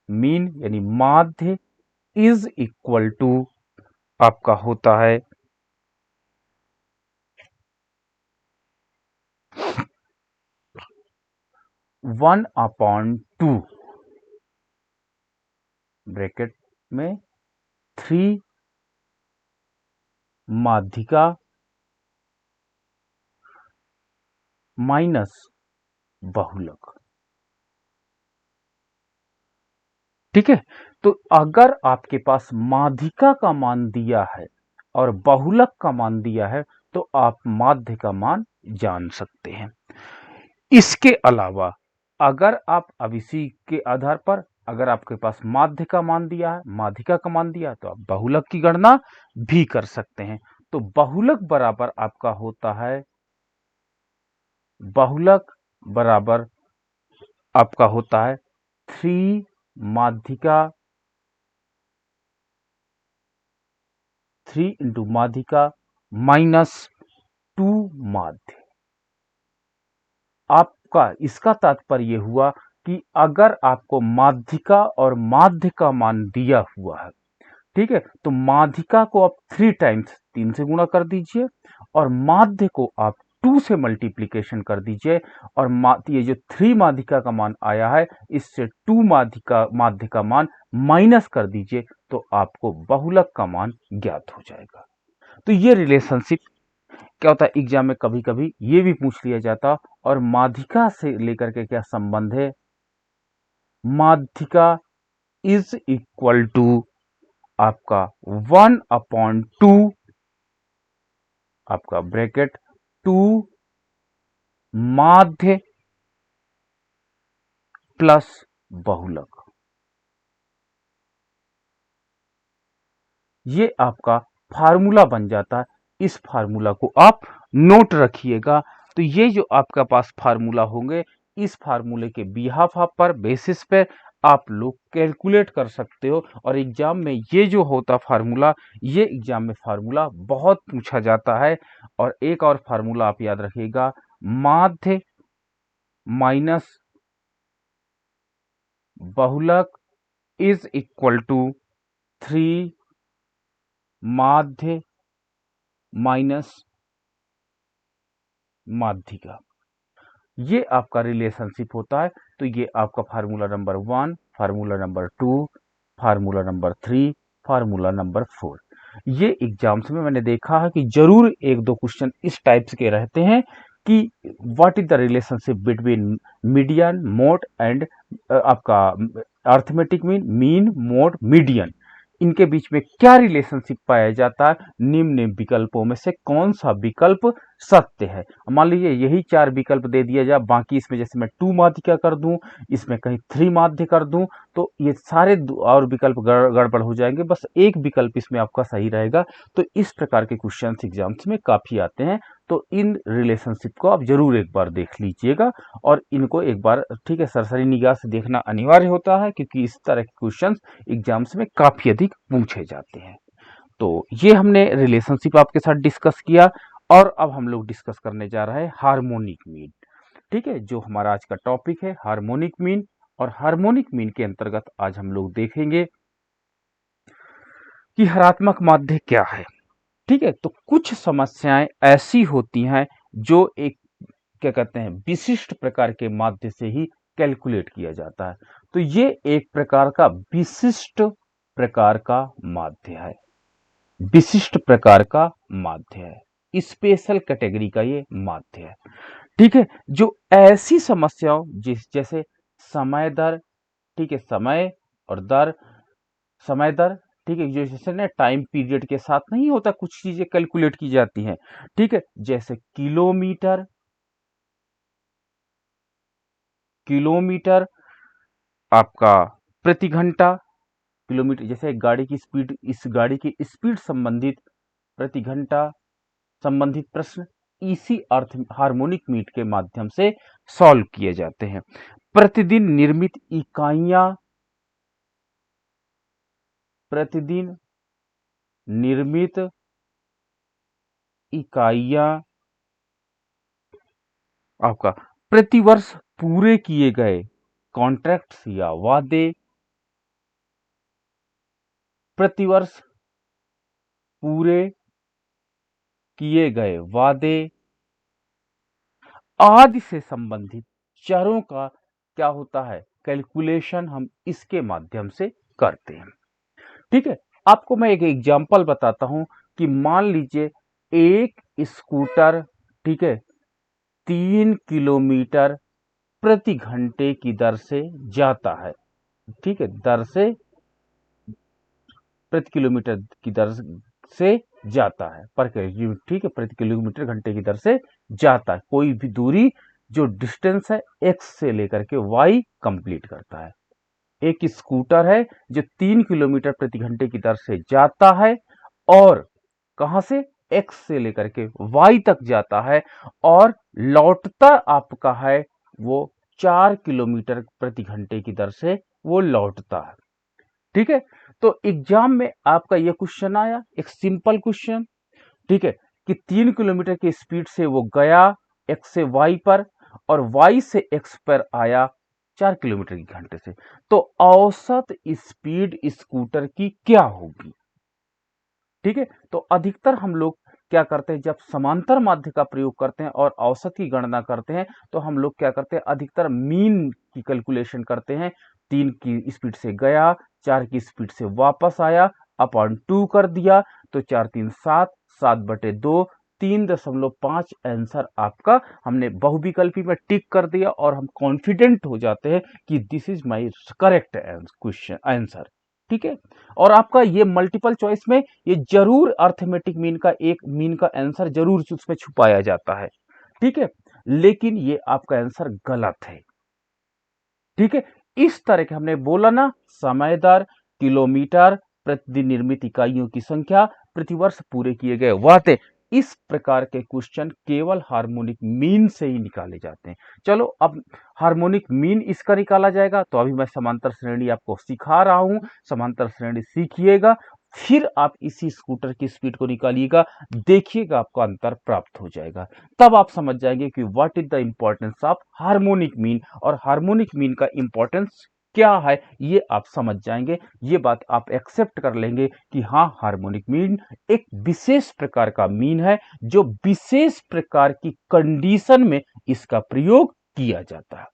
Mean यानी माध्य is equal to आपका होता है 1/2 ब्रैकेट में 3 माध्यिका माइनस बहुलक। ठीक है, तो अगर आपके पास माध्यिका का मान दिया है और बहुलक का मान दिया है तो आप माध्य का मान जान सकते हैं। इसके अलावा अगर आप अब इसी के आधार पर अगर आपके पास माध्य का मान दिया है, माध्यिका का मान दिया है, तो आप बहुलक की गणना भी कर सकते हैं। तो बहुलक बराबर आपका होता है, बहुलक बराबर आपका होता है 3 माध्यिका 3 इंटू माध्यिका माइनस 2 माध्य। आपका इसका तात्पर्य हुआ कि अगर आपको माध्यिका और माध्य का मान दिया हुआ है, ठीक है, तो माध्यिका को आप 3 टाइम्स 3 से गुणा कर दीजिए और माध्य को आप 2 से मल्टीप्लीकेशन कर दीजिए और ये जो 3 माध्यिका का मान आया है इससे 2 माध्य का मान माइनस कर दीजिए तो आपको बहुलक का मान ज्ञात हो जाएगा। तो ये रिलेशनशिप क्या होता है, एग्जाम में कभी कभी ये भी पूछ लिया जाता और माध्यिका से लेकर के क्या संबंध है, माध्यिका इज इक्वल टू आपका 1/2 आपका ब्रैकेट 2 माध्य प्लस बहुलक। ये आपका फार्मूला बन जाता है। इस फार्मूला को आप नोट रखिएगा। तो ये जो आपका पास फार्मूला होंगे, इस फार्मूले के बिहाफ पर बेसिस पे आप लोग कैलकुलेट कर सकते हो और एग्जाम में ये जो होता फार्मूला, ये एग्जाम में फार्मूला बहुत पूछा जाता है। और एक और फार्मूला आप याद रखिएगा, माध्य माइनस बहुलक इज इक्वल टू 3 माध्य माइनस माध्यिका। ये आपका रिलेशनशिप होता है। तो ये आपका formula number 1, formula number 2, formula number 3, formula number 4। ये एग्जाम्स में मैंने देखा है कि जरूर एक दो क्वेश्चन इस टाइप्स के रहते हैं कि what is the relationship between median, mode and आपका अर्थमेटिक मीन, मोड, मीडियन। इनके बीच में क्या रिलेशनशिप पाया जाता है, निम्न विकल्पों में से कौन सा विकल्प सत्य है। मान लीजिए यही 4 विकल्प दे दिया जाए, बाकी इसमें जैसे मैं 2 माध्यिका कर दूं, इसमें कहीं 3 माध्य कर दूं, तो ये सारे और विकल्प गड़बड़ हो जाएंगे, बस एक विकल्प इसमें आपका सही रहेगा। तो इस प्रकार के क्वेश्चन एग्जाम्स में काफी आते हैं। तो इन रिलेशनशिप को आप जरूर एक बार देख लीजिएगा और इनको एक बार, ठीक है, सरसरी निगाह से देखना अनिवार्य होता है क्योंकि इस तरह के क्वेश्चन एग्जाम्स में काफी अधिक पूछे जाते हैं। तो ये हमने रिलेशनशिप आपके साथ डिस्कस किया और अब हम लोग डिस्कस करने जा रहे हैं हार्मोनिक मीन। ठीक है, जो हमारा आज का टॉपिक है हार्मोनिक मीन। और हार्मोनिक मीन के अंतर्गत आज हम लोग देखेंगे कि हरात्मक माध्य क्या है। ठीक है, तो कुछ समस्याएं ऐसी होती हैं जो एक क्या कहते हैं विशिष्ट प्रकार के माध्य से ही कैलकुलेट किया जाता है। तो ये एक प्रकार का विशिष्ट प्रकार का माध्य है, विशिष्ट प्रकार का माध्य है, स्पेशल कैटेगरी का ये माध्य है। ठीक है, जो ऐसी समस्याओं जैसे समय दर, ठीक है, समय और दर, समय दर, ठीक है, जो जैसे ना टाइम पीरियड के साथ नहीं होता, कुछ चीजें कैलकुलेट की जाती हैं। ठीक है, जैसे किलोमीटर, किलोमीटर आपका प्रति घंटा, किलोमीटर जैसे एक गाड़ी की स्पीड, इस गाड़ी की स्पीड संबंधित प्रति घंटा संबंधित प्रश्न इसी अर्थ हार्मोनिक मीट के माध्यम से सॉल्व किए जाते हैं। प्रतिदिन निर्मित इकाइयां, प्रतिदिन निर्मित इकाइयां आपका प्रतिवर्ष पूरे किए गए कॉन्ट्रैक्ट्स या वादे, प्रतिवर्ष पूरे किए गए वादे आदि से संबंधित चरों का क्या होता है, कैलकुलेशन हम इसके माध्यम से करते हैं। ठीक है, आपको मैं एक एग्जांपल बताता हूं कि मान लीजिए एक स्कूटर, ठीक है, 3 किलोमीटर प्रति घंटे की दर से जाता है। ठीक है, दर से प्रति किलोमीटर की दर से जाता है पर किलोमीटर, ठीक है, प्रति किलोमीटर घंटे की दर से जाता है। कोई भी दूरी जो डिस्टेंस है एक्स से लेकर के वाई कंप्लीट करता है। एक स्कूटर है जो 3 किलोमीटर प्रति घंटे की दर से जाता है और कहां से, एक्स से लेकर के वाई तक जाता है और लौटता आपका है वो 4 किलोमीटर प्रति घंटे की दर से वो लौटता है। ठीक है, तो एग्जाम में आपका यह क्वेश्चन आया, एक सिंपल क्वेश्चन, ठीक है, कि 3 किलोमीटर की स्पीड से वो गया एक्स से वाई पर और वाई से एक्स पर आया 4 किलोमीटर की घंटे से, तो औसत स्पीड स्कूटर की क्या होगी। ठीक है, तो अधिकतर हम लोग क्या करते हैं, जब समांतर माध्य का प्रयोग करते हैं और औसत की गणना करते हैं तो हम लोग क्या करते हैं, अधिकतर मीन की कैलकुलेशन करते हैं। 3 की स्पीड से गया, 4 की स्पीड से वापस आया, अपॉन 2 कर दिया तो 4 3 7, 7/2, 3.5 आंसर आपका हमने बहुविकल्पी में टिक कर दिया और हम कॉन्फिडेंट हो जाते हैं कि this is my correct question answer. ठीक है, और आपका ये मल्टीपल चॉइस में ये जरूर अर्थमेटिक मीन का एक मीन का आंसर जरूर उसमें छुपाया जाता है। ठीक है, लेकिन ये आपका आंसर गलत है। ठीक है, इस तरह के हमने बोला ना, समय दर, किलोमीटर, प्रतिदिन निर्मित इकाइयों की संख्या, प्रतिवर्ष पूरे किए गए वादे, इस प्रकार के क्वेश्चन केवल हार्मोनिक मीन से ही निकाले जाते हैं। चलो अब हार्मोनिक मीन इसका निकाला जाएगा, तो अभी मैं समांतर श्रेणी आपको सिखा रहा हूं, समांतर श्रेणी सीखिएगा, फिर आप इसी स्कूटर की स्पीड को निकालिएगा, देखिएगा आपको अंतर प्राप्त हो जाएगा। तब आप समझ जाएंगे कि what is the importance of harmonic mean और हार्मोनिक मीन का इंपॉर्टेंस क्या है, ये आप समझ जाएंगे। ये बात आप एक्सेप्ट कर लेंगे कि हाँ, हार्मोनिक मीन एक विशेष प्रकार का मीन है जो विशेष प्रकार की कंडीशन में इसका प्रयोग किया जाता है।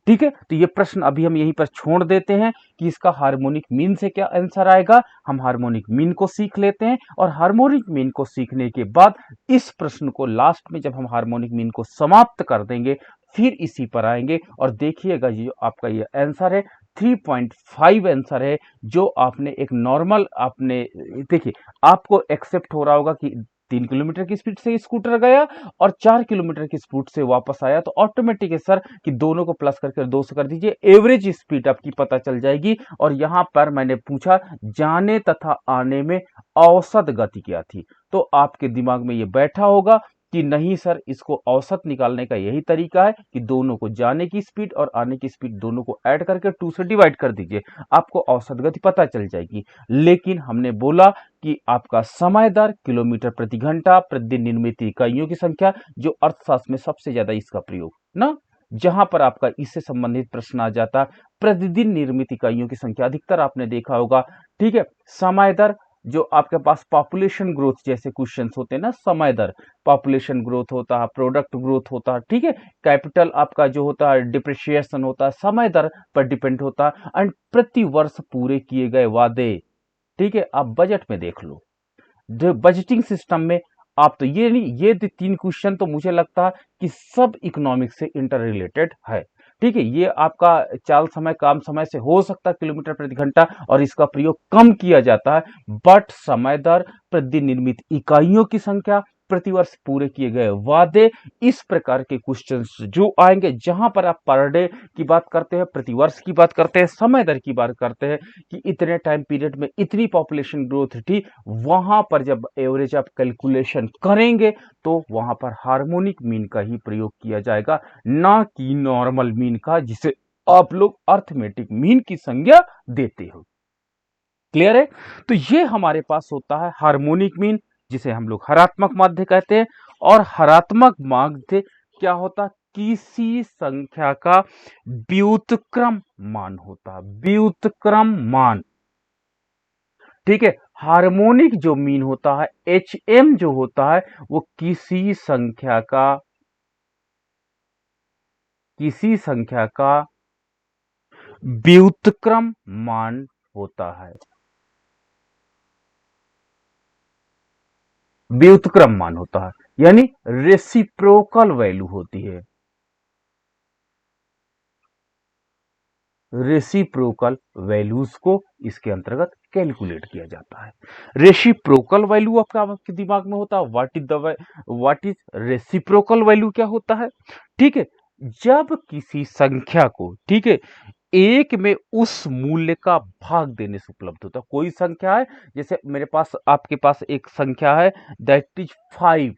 ठीक है, तो ये प्रश्न अभी हम यहीं पर छोड़ देते हैं कि इसका हार्मोनिक मीन से क्या आंसर आएगा। हम हार्मोनिक मीन को सीख लेते हैं और हार्मोनिक मीन को सीखने के बाद इस प्रश्न को लास्ट में जब हम हार्मोनिक मीन को समाप्त कर देंगे फिर इसी पर आएंगे और देखिएगा ये जो आपका ये आंसर है 3.5 आंसर है, जो आपने एक नॉर्मल आपने देखिए आपको एक्सेप्ट हो रहा होगा कि 3 किलोमीटर की स्पीड से स्कूटर गया और 4 किलोमीटर की स्पीड से वापस आया, तो ऑटोमेटिक है सर कि दोनों को प्लस करके 2 से कर दीजिए, एवरेज स्पीड आपकी पता चल जाएगी। और यहां पर मैंने पूछा जाने तथा आने में औसत गति क्या थी, तो आपके दिमाग में ये बैठा होगा कि नहीं सर, इसको औसत निकालने का यही तरीका है कि दोनों को जाने की स्पीड और आने की स्पीड दोनों को ऐड करके 2 से डिवाइड कर दीजिए, आपको औसत गति पता चल जाएगी। लेकिन हमने बोला कि आपका समय दर, किलोमीटर प्रति घंटा, प्रतिदिन निर्मित इकाइयों की संख्या, जो अर्थशास्त्र में सबसे ज्यादा इसका प्रयोग ना, जहां पर आपका इससे संबंधित प्रश्न आ जाता, प्रतिदिन निर्मित इकाइयों की संख्या अधिकतर आपने देखा होगा। ठीक है, समय दर जो आपके पास पॉपुलेशन ग्रोथ जैसे क्वेश्चंस होते हैं ना, समय दर, पॉपुलेशन ग्रोथ होता है, प्रोडक्ट ग्रोथ होता है, ठीक है, कैपिटल आपका जो होता है डिप्रिशिएशन होता है, समय दर पर डिपेंड होता है, एंड प्रति वर्ष पूरे किए गए वादे। ठीक है, आप बजट में देख लो, जो बजटिंग सिस्टम में आप तो ये नहीं, ये 3 क्वेश्चन तो मुझे लगता है कि सब इकोनॉमिक्स से इंटर रिलेटेड है। ठीक है, ये आपका चाल समय काम समय से हो सकता है किलोमीटर प्रति घंटा और इसका प्रयोग कम किया जाता है, बट समय दर, प्रतिदिन निर्मित इकाइयों की संख्या, प्रतिवर्ष पूरे किए गए वादे, इस प्रकार के क्वेश्चंस जो आएंगे जहां पर आप पर डे की बात करते हैं, प्रतिवर्ष की बात करते हैं, समय दर की बात करते हैं कि इतने टाइम पीरियड में इतनी पॉपुलेशन ग्रोथ थी, वहां पर जब एवरेज आप कैलकुलेशन करेंगे तो वहां पर हार्मोनिक मीन का ही प्रयोग किया जाएगा, ना कि नॉर्मल मीन का जिसे आप लोग अर्थमेटिक मीन की संज्ञा देते हो। क्लियर है, तो ये हमारे पास होता है हार्मोनिक मीन, जिसे हम लोग हरात्मक माध्य कहते हैं। और हरात्मक माध्य क्या होता है, किसी संख्या का व्युत्क्रम मान होता है, व्युत्क्रम मान। ठीक है। हार्मोनिक जो मीन होता है, HM जो होता है, वो किसी संख्या का व्युत्क्रम मान होता है। व्युत्क्रम मान होता है यानी रेसिप्रोकल वैल्यू होती है। रेसिप्रोकल वैल्यूज को इसके अंतर्गत कैलकुलेट किया जाता है। रेसिप्रोकल वैल्यू आपके दिमाग में होता है, व्हाट इज रेसिप्रोकल वैल्यू, क्या होता है? ठीक है, जब किसी संख्या को, ठीक है, एक में उस मूल्य का भाग देने से उपलब्ध होता है। कोई संख्या है, जैसे मेरे पास, आपके पास एक संख्या है, दैट इज 5।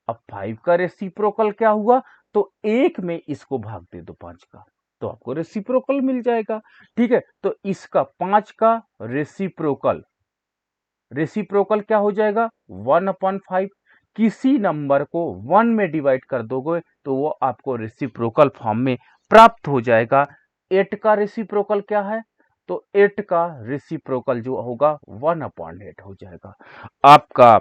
अब 5 का रेसिप्रोकल क्या हुआ? तो एक में इसको भाग दे दो 5 का, तो आपको रेसिप्रोकल मिल जाएगा। ठीक है, तो इसका 5 का रेसिप्रोकल, रेसिप्रोकल क्या हो जाएगा? 1/5। किसी नंबर को 1 में डिवाइड कर दोगे तो वो आपको रेसिप्रोकल फॉर्म में प्राप्त हो जाएगा। 8 का रेसिप्रोकल क्या है? तो 8 का रेसिप्रोकल जो होगा 1/8 हो जाएगा। आपका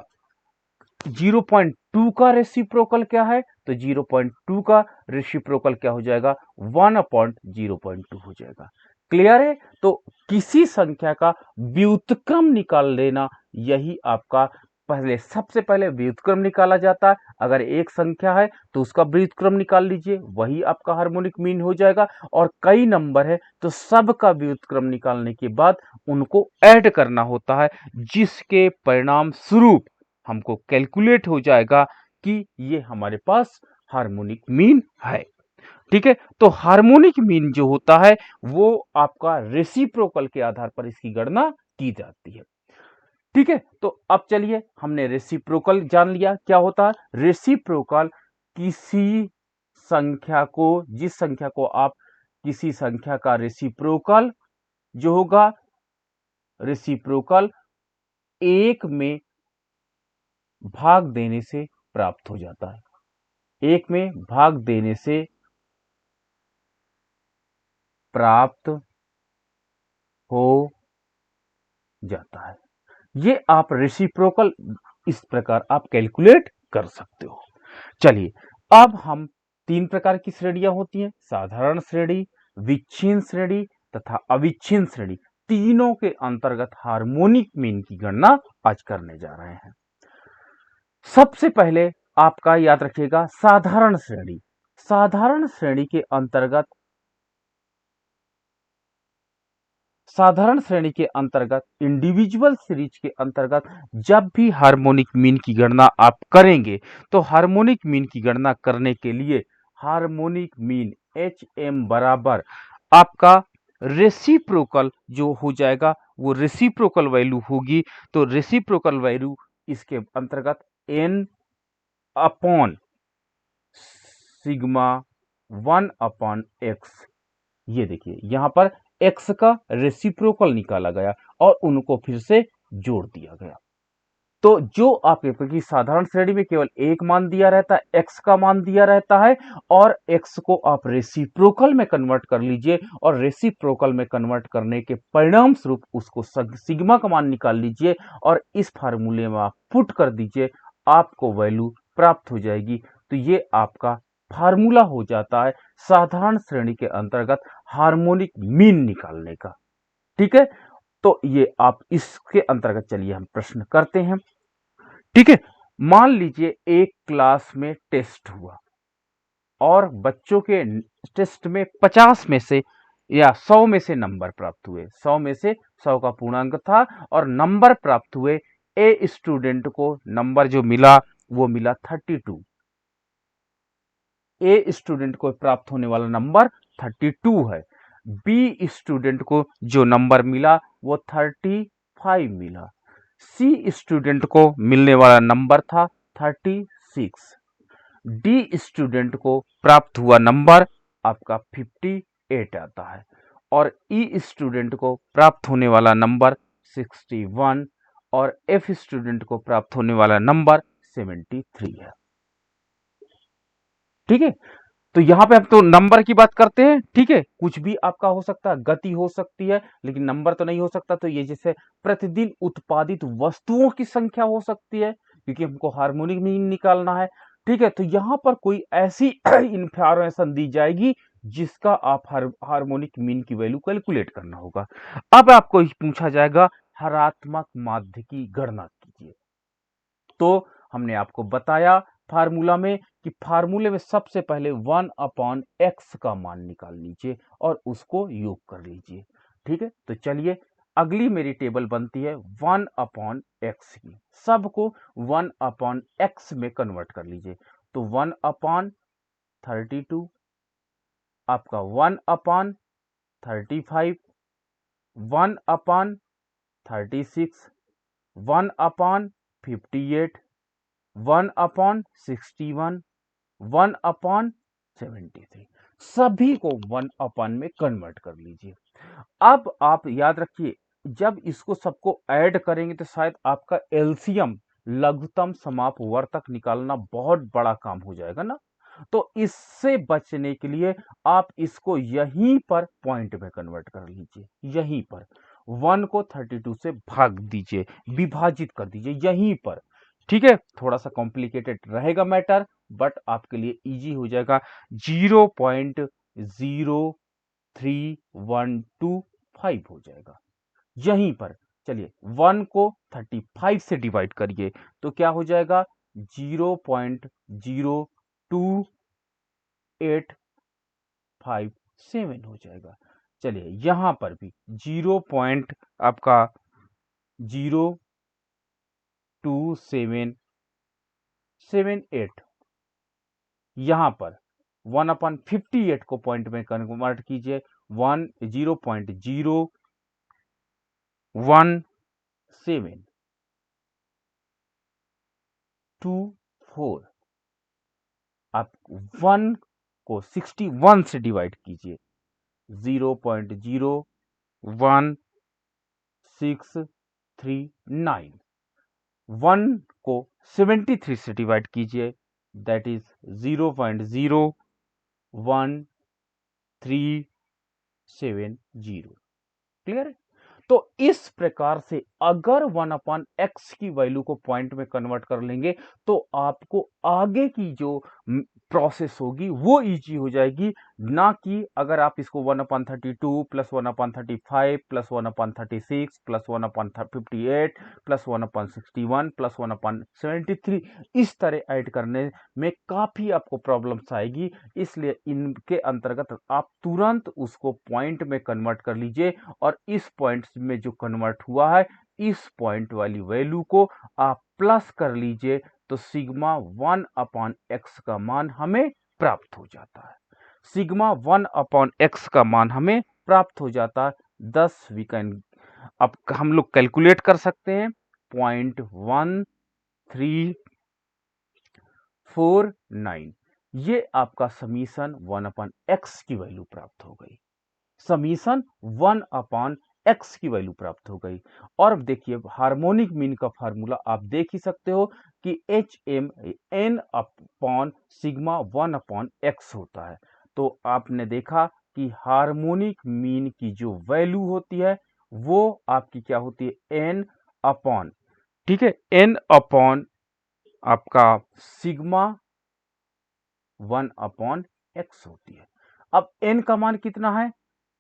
0.2 का रेसिप्रोकल क्या है? तो 0.2 का रेसिप्रोकल क्या हो जाएगा? 1/0.2 हो जाएगा। क्लियर है? तो किसी संख्या का व्युत्क्रम निकाल लेना, यही आपका सबसे पहले व्युत्क्रम निकाला जाता है। अगर एक संख्या है तो उसका व्युत्क्रम निकाल लीजिए, वही आपका हार्मोनिक मीन हो जाएगा। और कई नंबर है तो सबका व्युत्क्रम निकालने के बाद उनको ऐड करना होता है, जिसके परिणाम स्वरूप हमको कैलकुलेट हो जाएगा कि ये हमारे पास हार्मोनिक मीन है। ठीक है, तो हार्मोनिक मीन जो होता है वो आपका रेसिप्रोकल के आधार पर इसकी गणना की जाती है। ठीक है, तो अब चलिए, हमने रेसिप्रोकल जान लिया क्या होता है। रेसिप्रोकल किसी संख्या को, जिस संख्या को आप, किसी संख्या का रेसिप्रोकल जो होगा, रेसिप्रोकल एक में भाग देने से प्राप्त हो जाता है। एक में भाग देने से प्राप्त हो जाता है। ये आप रेसिप्रोकल इस प्रकार आप कैलकुलेट कर सकते हो। चलिए, अब हम तीन प्रकार की श्रेणियां होती हैं, साधारण श्रेणी, विच्छिन्न श्रेणी तथा अविच्छिन्न श्रेणी। तीनों के अंतर्गत हार्मोनिक मीन की गणना आज करने जा रहे हैं। सबसे पहले आपका याद रखिएगा साधारण श्रेणी। साधारण श्रेणी के अंतर्गत, साधारण श्रेणी के अंतर्गत, इंडिविजुअल सीरीज के अंतर्गत जब भी हार्मोनिक मीन की गणना आप करेंगे तो हार्मोनिक मीन की गणना करने के लिए हार्मोनिक मीन HM बराबर आपका रेसिप्रोकल जो हो जाएगा, वो रेसिप्रोकल वैल्यू होगी। तो रेसिप्रोकल वैल्यू इसके अंतर्गत n अपॉन सिग्मा 1/x, ये देखिए यहां पर x का रेसिप्रोकल निकाला गया और उनको फिर से जोड़ दिया गया। तो जो आपके, क्योंकि साधारण श्रेणी में केवल एक मान दिया रहता है, x का मान दिया रहता है, और x को आप रेसिप्रोकल में कन्वर्ट कर लीजिए और रेसिप्रोकल में कन्वर्ट करने के परिणाम स्वरूप उसको सिग्मा का मान निकाल लीजिए और इस फार्मूले में आप पुट कर दीजिए, आपको वैल्यू प्राप्त हो जाएगी। तो ये आपका फार्मूला हो जाता है साधारण श्रेणी के अंतर्गत हार्मोनिक मीन निकालने का। ठीक है, तो ये आप इसके अंतर्गत, चलिए हम प्रश्न करते हैं। ठीक है, मान लीजिए एक क्लास में टेस्ट हुआ और बच्चों के टेस्ट में 50 में से या 100 में से नंबर प्राप्त हुए, 100 में से 100 का पूर्णांक था और नंबर प्राप्त हुए। ए स्टूडेंट को नंबर जो मिला वो मिला 32। ए स्टूडेंट को प्राप्त होने वाला नंबर 32 है। बी स्टूडेंट को जो नंबर मिला वो 35 मिला। सी स्टूडेंट को मिलने वाला नंबर था 36। डी स्टूडेंट को प्राप्त हुआ नंबर आपका 58 आता है और ई स्टूडेंट को प्राप्त होने वाला नंबर 61 और एफ स्टूडेंट को प्राप्त होने वाला नंबर 73 है। ठीक है, तो यहाँ पे हम तो नंबर की बात करते हैं, ठीक है, कुछ भी आपका हो सकता है, गति हो सकती है, लेकिन नंबर तो नहीं हो सकता। तो ये जैसे प्रतिदिन उत्पादित वस्तुओं की संख्या हो सकती है, क्योंकि हमको हार्मोनिक मीन निकालना है, ठीक है। तो यहाँ पर कोई ऐसी इंफॉर्मेशन दी जाएगी जिसका आप हार्मोनिक मीन की वैल्यू कैलकुलेट करना होगा। अब आपको पूछा जाएगा हरात्मक माध्य की गणना कीजिए। तो हमने आपको बताया फार्मूला में कि फार्मूले में सबसे पहले 1/x का मान निकाल लीजिए और उसको योग कर लीजिए, ठीक है। तो चलिए अगली मेरी टेबल बनती है 1/x की, सबको 1/x में कन्वर्ट कर लीजिए। तो 1/32, आपका 1/35, 1/36, 1/58, 1/61, 1/73, सभी को 1 में कन्वर्ट कर लीजिए। अब आप याद रखिए, जब इसको सबको ऐड करेंगे तो शायद आपका एलसीएम लघुत्तम समापवर्तक निकालना बहुत बड़ा काम हो जाएगा ना। तो इससे बचने के लिए आप इसको यहीं पर पॉइंट में कन्वर्ट कर लीजिए, यहीं पर 1 को 32 से भाग दीजिए, विभाजित कर दीजिए यहीं पर, ठीक है। थोड़ा सा कॉम्प्लिकेटेड रहेगा मैटर, बट आपके लिए इजी हो जाएगा। 0.03125 हो जाएगा यहीं पर। चलिए 1 को 35 से डिवाइड करिए तो क्या हो जाएगा, 0.02857 हो जाएगा। चलिए यहां पर भी 0 पॉइंट आपका 02778, यहां पर 1/58 को पॉइंट में कन्वर्ट कीजिए, 0.01724। आप 1 को 61 से डिवाइड कीजिए, 0.01639। 1 को 73 से डिवाइड कीजिए, दैट इज 0.01370। क्लियर है। तो इस प्रकार से अगर 1/x की वैल्यू को पॉइंट में कन्वर्ट कर लेंगे तो आपको आगे की जो प्रोसेस होगी वो इजी हो जाएगी, ना कि अगर आप इसको 1/32 plus 1/35 plus 1/36 plus 1/58 plus 1/61 plus 1/73 इस तरह ऐड करने में काफी आपको प्रॉब्लम्स आएगी। इसलिए इनके अंतर्गत आप तुरंत उसको पॉइंट में कन्वर्ट कर लीजिए और इस पॉइंट में जो कन्वर्ट हुआ है इस पॉइंट वाली वैल्यू को आप प्लस कर लीजिए, तो सिग्मा 1/x का मान हमें प्राप्त हो जाता है। सिग्मा 1/x का मान हमें प्राप्त हो जाता है 10 वीकेंड। अब हम लोग कैलकुलेट कर सकते हैं 0.1349, ये आपका समीशन 1/x की वैल्यू प्राप्त हो गई, समीशन 1/x की वैल्यू प्राप्त हो गई। और अब देखिए हार्मोनिक मीन का फार्मूला आप देख ही सकते हो कि HM n/सिग्मा 1/x होता है। तो आपने देखा कि हार्मोनिक मीन की जो वैल्यू होती है वो आपकी क्या होती है, n अपॉन, ठीक है, n अपॉन आपका सिग्मा 1/x होती है। अब n का मान कितना है,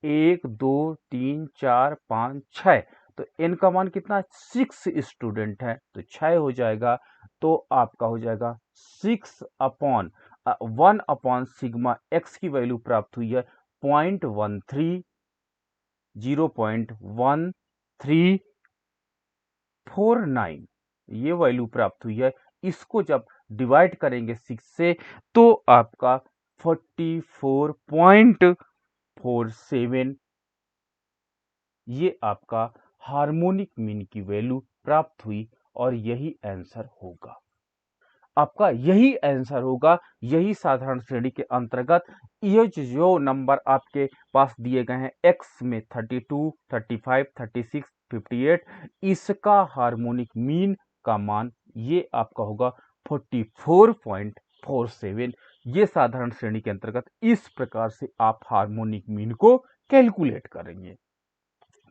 1 2 3 4 5 6, तो n का मान कितना, 6 स्टूडेंट है तो 6 हो जाएगा। तो आपका हो जाएगा 1/सिग्मा x की वैल्यू प्राप्त हुई है 0.13, 0.1349, ये वैल्यू प्राप्त हुई है। इसको जब डिवाइड करेंगे 6 से तो आपका 44.47, ये आपका हार्मोनिक मीन की वैल्यू प्राप्त हुई और यही आंसर होगा आपका, यही आंसर होगा। यही साधारण श्रेणी के अंतर्गत ये जो नंबर आपके पास दिए गए हैं x में 32, 35, 36, 58, इसका हार्मोनिक मीन का मान ये आपका होगा 44.47, ये साधारण श्रेणी के अंतर्गत इस प्रकार से आप हार्मोनिक मीन को कैलकुलेट करेंगे।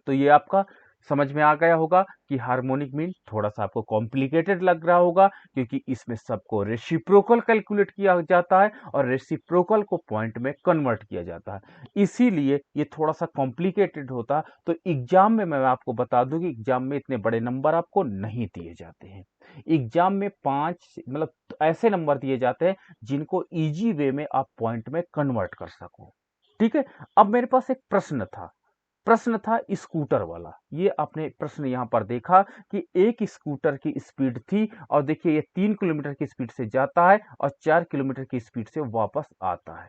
तो ये आपका समझ में आ गया होगा कि हार्मोनिक मीन थोड़ा सा आपको कॉम्प्लिकेटेड लग रहा होगा, क्योंकि इसमें सबको रेसिप्रोकल कैलकुलेट किया जाता है और रेसिप्रोकल को पॉइंट में कन्वर्ट किया जाता है, इसीलिए ये थोड़ा सा कॉम्प्लिकेटेड होता है। तो एग्जाम में मैं आपको बता दूं कि एग्जाम में इतने बड़े नंबर आपको नहीं दिए जाते हैं। एग्जाम में 5 मतलब ऐसे नंबर दिए जाते हैं जिनको इजी वे में आप पॉइंट में कन्वर्ट कर सको। ठीक है, अब मेरे पास एक प्रश्न था स्कूटर वाला। ये आपने प्रश्न यहां पर देखा कि एक स्कूटर की स्पीड थी और देखिए ये 3 किलोमीटर की स्पीड से जाता है और 4 किलोमीटर की स्पीड से वापस आता है।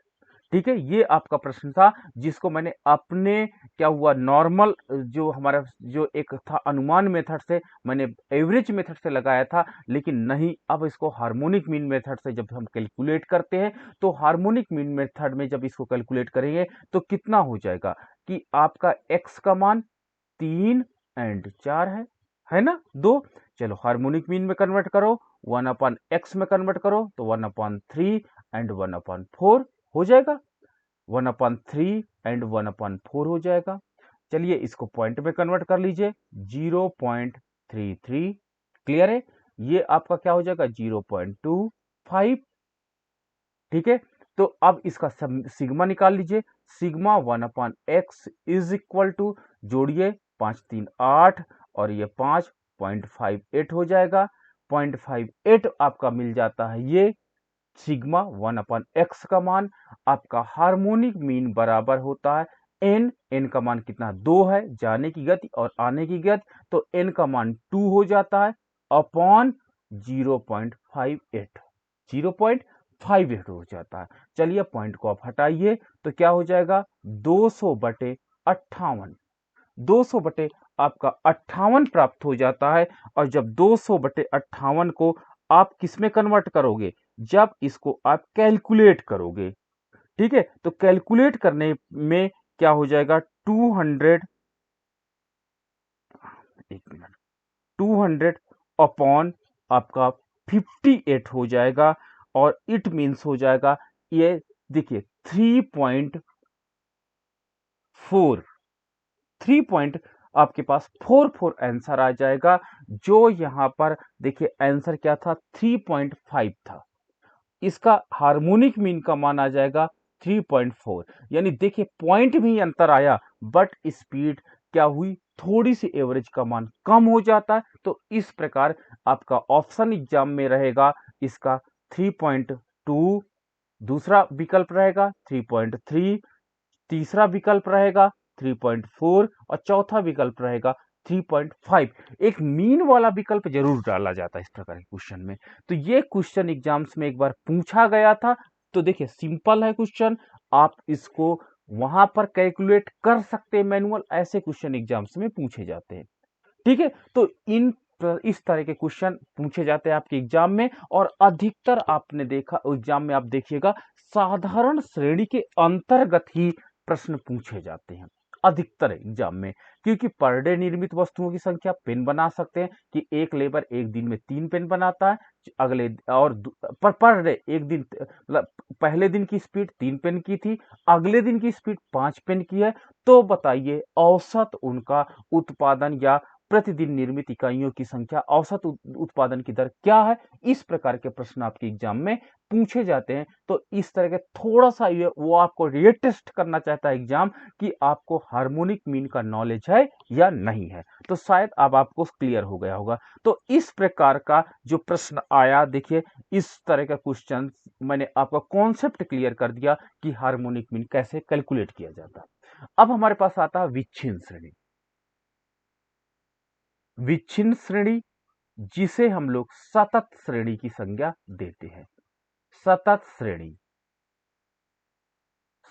ठीक है, ये आपका प्रश्न था जिसको मैंने अपने क्या हुआ नॉर्मल जो हमारा जो एक था अनुमान मेथड से मैंने एवरेज मेथड से लगाया था, लेकिन नहीं, अब इसको हार्मोनिक मीन मेथड से जब हम कैलकुलेट करते हैं तो हार्मोनिक मीन मेथड में जब इसको कैलकुलेट करेंगे तो कितना हो जाएगा कि आपका x का मान 3 एंड 4 है ना 2। चलो हार्मोनिक मीन में कन्वर्ट करो, 1/x में कन्वर्ट करो तो 1/3 एंड 1/4 हो जाएगा, 1/3 एंड 1/4 हो जाएगा। चलिए इसको पॉइंट में कन्वर्ट कर लीजिए, 0.33। क्लियर है, ये आपका क्या हो जाएगा 0.25। ठीक है, तो अब इसका सिग्मा निकाल लीजिए, sigma 1/x is equal to, जोड़िए 5 3 8 और ये 5.58 हो जाएगा। 0.58 आपका मिल जाता है ये सिग्मा 1/x का मान। आपका हार्मोनिक मीन बराबर होता है n का मान कितना 2 है, जाने की गति और आने की गति, तो n का मान 2 हो जाता है अपॉन 0.58 0.58 हो जाता है। चलिए पॉइंट को आप हटाइए तो क्या हो जाएगा 200/58, 200 आपका 58 प्राप्त हो जाता है। और जब 200/58 को आप किस में कन्वर्ट करोगे, जब इसको आप कैलकुलेट करोगे, ठीक है, तो कैलकुलेट करने में क्या हो जाएगा 200, एक मिनट, 200 अपॉन आपका 58 हो जाएगा और इट मीन्स हो जाएगा ये देखिए 3.4 आपके पास 44 आंसर आ जाएगा। जो यहां पर देखिए आंसर क्या था 3.5 था, इसका हार्मोनिक मीन का मान आ जाएगा 3.4। यानी देखिए पॉइंट भी अंतर आया बट स्पीड क्या हुई थोड़ी सी एवरेज का मान कम हो जाता है। तो इस प्रकार आपका ऑप्शन एग्जाम में रहेगा इसका 3.2, दूसरा विकल्प रहेगा 3.3, तीसरा विकल्प रहेगा 3.4 और चौथा विकल्प रहेगा 3.5। एक मीन वाला विकल्प जरूर डाला जाता है इस प्रकार के क्वेश्चन में। तो ये क्वेश्चन एग्जाम्स में एक बार पूछा गया था। तो देखिए सिंपल है क्वेश्चन, आप इसको वहां पर कैलकुलेट कर सकते हैं मैनुअल, ऐसे क्वेश्चन एग्जाम्स में पूछे जाते हैं। ठीक है, तो इस तरह के क्वेश्चन पूछे जाते हैं आपके एग्जाम में। और अधिकतर आपने देखा एग्जाम में, आप देखिएगा साधारण श्रेणी के अंतर्गत ही प्रश्न पूछे जाते हैं अधिकतर एग्जाम में, क्योंकि पर डे निर्मित वस्तुओं की संख्या पेन बना सकते हैं कि एक लेबर एक दिन में 3 पेन बनाता है, अगले और पर डे एक दिन मतलब पहले दिन की स्पीड 3 पेन की थी, अगले दिन की स्पीड 5 पेन की है। तो बताइए औसत उनका उत्पादन या प्रतिदिन निर्मित इकाइयों की संख्या, औसत उत्पादन की दर क्या है। इस प्रकार के प्रश्न आपके एग्जाम में पूछे जाते हैं। तो इस तरह के थोड़ा सा ये वो आपको ये टेस्ट करना चाहता है एग्जाम कि आपको हार्मोनिक मीन का नॉलेज है या नहीं है। तो शायद अब आपको क्लियर हो गया होगा। तो इस प्रकार का जो प्रश्न आया, देखिए इस तरह का क्वेश्चन मैंने आपका कॉन्सेप्ट क्लियर कर दिया कि हार्मोनिक मीन कैसे कैलकुलेट किया जाता है। अब हमारे पास आता है विच्छिन्न श्रेणी। विच्छिन्न श्रेणी जिसे हम लोग सतत श्रेणी की संज्ञा देते हैं, सतत श्रेणी,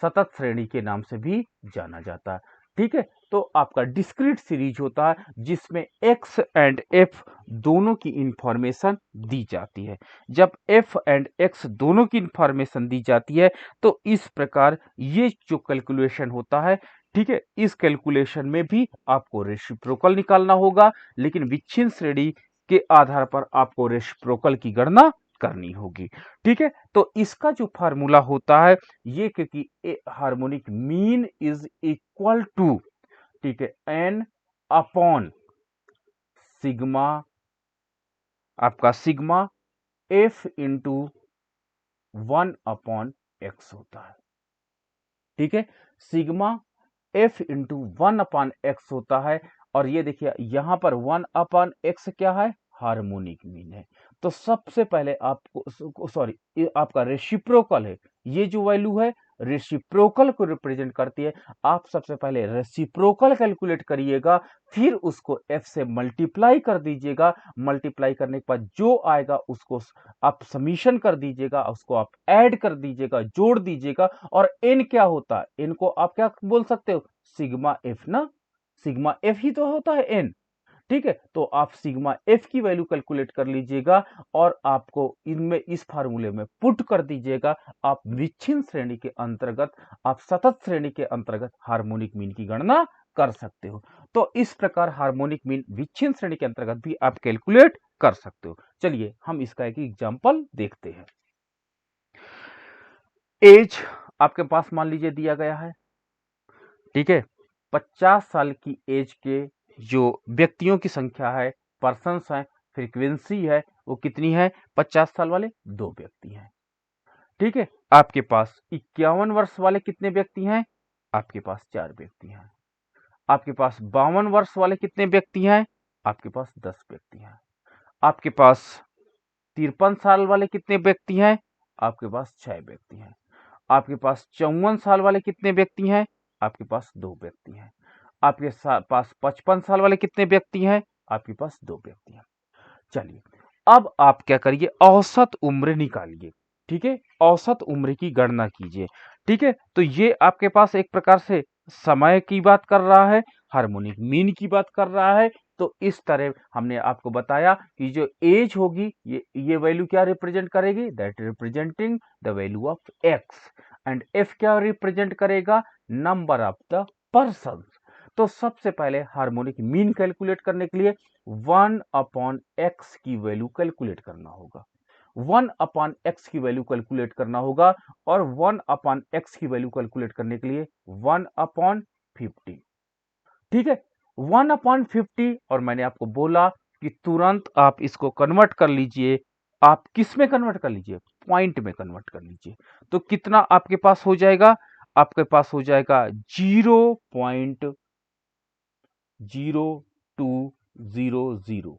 सतत श्रेणी के नाम से भी जाना जाता है। ठीक है, तो आपका डिस्क्रीट सीरीज होता है जिसमें x एंड f दोनों की इंफॉर्मेशन दी जाती है। जब f एंड x दोनों की इंफॉर्मेशन दी जाती है तो इस प्रकार ये जो कैलकुलेशन होता है, ठीक है, इस कैलकुलेशन में भी आपको रेसिप्रोकल निकालना होगा, लेकिन विच्छिन्न श्रेणी के आधार पर आपको रेसिप्रोकल की गणना करनी होगी। ठीक है, तो इसका जो फार्मूला होता है ये, क्योंकि harmonic mean is equal to, ठीक है, एन अपॉन सिग्मा, आपका सिग्मा एफ इंटू 1/x होता है। ठीक है, सिग्मा एफ इंटू 1/x होता है। और ये देखिए यहां पर 1/x क्या है, हार्मोनिक मीन है। तो सबसे पहले आपको, सॉरी, आपका रेसिप्रोकल है, ये जो वैल्यू है रेसिप्रोकल को रिप्रेजेंट करती है। आप सबसे पहले रेसिप्रोकल कैलकुलेट करिएगा, फिर उसको f से मल्टीप्लाई कर दीजिएगा। मल्टीप्लाई करने के बाद जो आएगा उसको आप समीशन कर दीजिएगा, उसको आप ऐड कर दीजिएगा, जोड़ दीजिएगा। और n क्या होता है, n को आप क्या बोल सकते हो, सिग्मा f ना, सिग्मा f ही तो होता है n। ठीक है, तो आप सिग्मा f की वैल्यू कैलकुलेट कर लीजिएगा और आपको इनमें इस फार्मूले में पुट कर दीजिएगा। आप विच्छिन्न श्रेणी के अंतर्गत, आप सतत श्रेणी के अंतर्गत हार्मोनिक मीन की गणना कर सकते हो। तो इस प्रकार हार्मोनिक मीन विच्छिन्न श्रेणी के अंतर्गत भी आप कैलकुलेट कर सकते हो। चलिए हम इसका एक एग्जांपल देखते हैं। एज आपके पास मान लीजिए दिया गया है, ठीक है, 50 साल की एज के जो व्यक्तियों की संख्या है, पर्सन्स है, फ्रीक्वेंसी है, वो कितनी है, 50 साल वाले 2 व्यक्ति हैं। ठीक है, आपके पास 51 वर्ष वाले कितने व्यक्ति हैं, आपके पास 4 व्यक्ति हैं। आपके पास 52 वर्ष वाले कितने व्यक्ति हैं, आपके पास 10 व्यक्ति हैं। आपके पास 53 साल वाले कितने व्यक्ति हैं, आपके पास 6 व्यक्ति हैं। आपके पास 54 साल वाले कितने व्यक्ति हैं, आपके पास 2 व्यक्ति हैं। आपके पास 55 साल वाले कितने व्यक्ति हैं, आपके पास 2 व्यक्ति हैं। चलिए अब आप क्या करिए, औसत उम्र निकालिए। ठीक है, औसत उम्र की गणना कीजिए। ठीक है, तो ये आपके पास एक प्रकार से समय की बात कर रहा है, हार्मोनिक मीन की बात कर रहा है। तो इस तरह हमने आपको बताया कि जो एज होगी ये वैल्यू क्या रिप्रेजेंट करेगी, that representing the value of x. And F क्या रिप्रेजेंट करेगा, नंबर ऑफ द पर्सन। तो सबसे पहले हार्मोनिक मीन कैलकुलेट करने के लिए 1/x की वैल्यू कैलकुलेट करना होगा। 1/x की वैल्यू कैलकुलेट करना होगा। और 1/x की वैल्यू कैलकुलेट करने के लिए 1/50, ठीक है, 1/50। और मैंने आपको बोला कि तुरंत आप इसको कन्वर्ट कर लीजिए। आप किस में कन्वर्ट कर लीजिए, पॉइंट में कन्वर्ट कर लीजिए। तो कितना आपके पास हो जाएगा, आपके पास हो जाएगा 0.0200।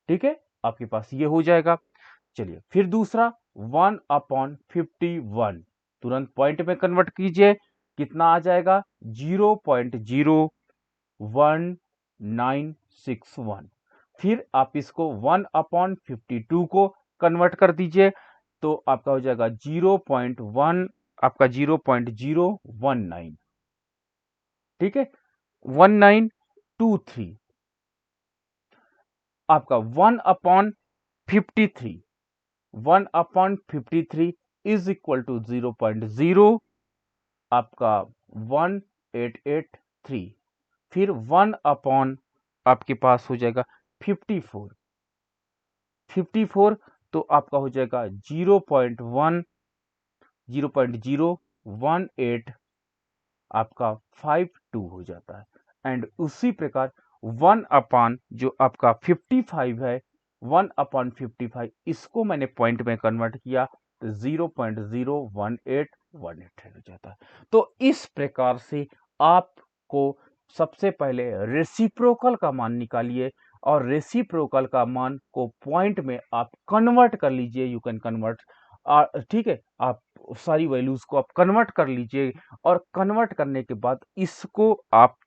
ठीक है, आपके पास ये हो जाएगा। चलिए फिर दूसरा 1/51, तुरंत पॉइंट में कन्वर्ट कीजिए, कितना आ जाएगा, 0.01961। फिर आप इसको 1/52 को कन्वर्ट कर दीजिए, तो आपका हो जाएगा 0.1, आपका 0.019। ठीक है, 1923। आपका 1/53, 1/53 इज इक्वल टू 0.0, आपका 1883। फिर 1/ आपके पास हो जाएगा 54, 54 तो आपका हो जाएगा 0.018 आपका 52 हो जाता है। एंड उसी प्रकार 1/ जो आपका 55 है, 1/55 इसको मैंने पॉइंट में कन्वर्ट किया तो 0.01818 हो जाता है। तो इस प्रकार से आपको सबसे पहले रेसिप्रोकल का मान निकालिए और रेसिप्रोकल का मान को पॉइंट में आप कन्वर्ट कर लीजिए। यू कैन कन्वर्ट, ठीक है, आप सारी वैल्यूज को आप कन्वर्ट कर लीजिए। और कन्वर्ट करने के बाद इसको आप